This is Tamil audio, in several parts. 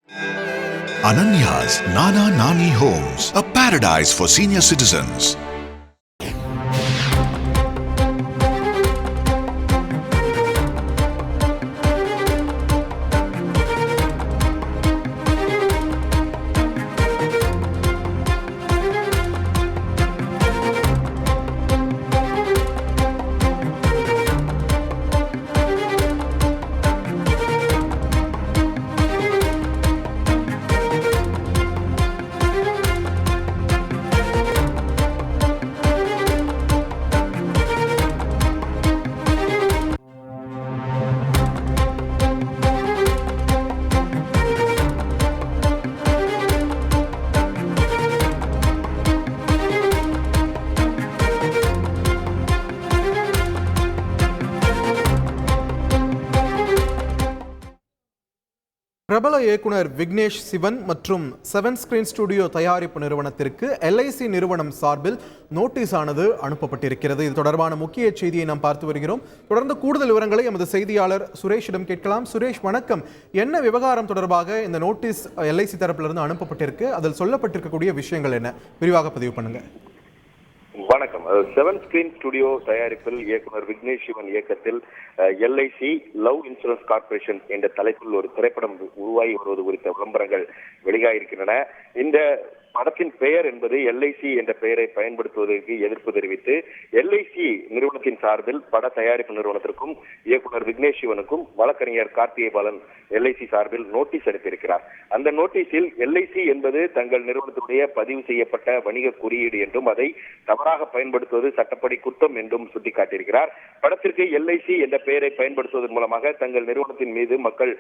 Ananya's Nana Nani Homes, a paradise for senior citizens. பிரபல இயக்குனர் விக்னேஷ் சிவன் மற்றும் 7 ஸ்கிரீன் ஸ்டுடியோ தயாரிப்பு நிறுவனத்திற்கு LIC நிறுவனம் சார்பில் நோட்டீஸ் ஆனது அனுப்பப்பட்டிருக்கிறது. இது தொடர்பான முக்கிய செய்தியை நாம் பார்த்து வருகிறோம். தொடர்ந்து கூடுதல் விவரங்களை எமது செய்தியாளர் சுரேஷிடம் கேட்கலாம். சுரேஷ், வணக்கம். என்ன விவகாரம் தொடர்பாக இந்த நோட்டீஸ் LIC தரப்பிலிருந்து அனுப்பப்பட்டிருக்கு? அதில் சொல்லப்பட்டிருக்கக்கூடிய விஷயங்கள் என்ன? விரிவாக பதிவு பண்ணுங்க. வணக்கம். 7 ஸ்கிரீன் ஸ்டுடியோ தயாரிப்பில் இயக்குனர் விக்னேஷ் சிவன் இயக்கத்தில் LIC லவ் இன்சூரன்ஸ் கார்பரேஷன் என்ற தலைப்பில் ஒரு திரைப்படம் உருவாகி வருவது குறித்த விளம்பரங்கள் வெளியாகியிருக்கின்றன. இந்த படத்தின் பெயர் என்பது LIC என்ற பெயரை பயன்படுத்துவதற்கு எதிர்ப்பு தெரிவித்து LIC நிறுவனத்தின் சார்பில் பட தயாரிப்பு நிறுவனத்திற்கும் இயக்குனர் விக்னேஷ் சிவனுக்கும் வழக்கறிஞர் கார்த்திகை பாலன் LIC சார்பில் நோட்டீஸ் அனுப்பியிருக்கிறார். அந்த நோட்டீஸில் LIC என்பது தங்கள் நிறுவனத்தினுடைய பதிவு செய்யப்பட்ட வணிக குறியீடு என்றும் அதை தவறாக பயன்படுத்துவது சட்டப்படி குற்றம் என்றும் சுட்டிக்காட்டியிருக்கிறார். படத்திற்கு LIC என்ற பெயரை பயன்படுத்துவதன் மூலமாக தங்கள் நிறுவனத்தின் மீது மக்கள்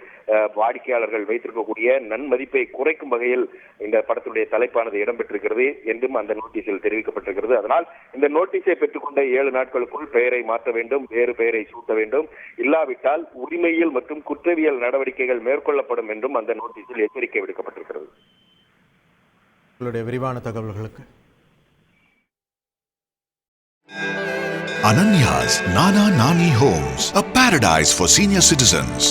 வாடிக்கையாளர்கள் வைத்திருக்கக்கூடிய நன்மதிப்பை குறைக்கும் வகையில் இந்த படத்துடைய தலைப்பானது இடம்பெற்றிருக்கிறது என்றும் அந்த நோட்டீஸில் தெரிவிக்கப்பட்டிருக்கிறது. அதனால் இந்த நோட்டீஸை பெற்றுக்கொண்ட 7 நாட்களுக்குள் பெயரை மாற்ற வேண்டும், வேறு பெயரை சூட்ட வேண்டும், இல்லாவிட்டால் உரிமையியல் மற்றும் குற்றவியல் நடவடிக்கைகள் மேற்கொள்ளப்படும் என்றும் அந்த நோட்டீஸில் எச்சரிக்கை விடுக்கப்பட்டிருக்கிறது. உங்களுடைய விரிவான தகவல்களுக்கு Ananya's Nana Nani Homes, a paradise for senior citizens.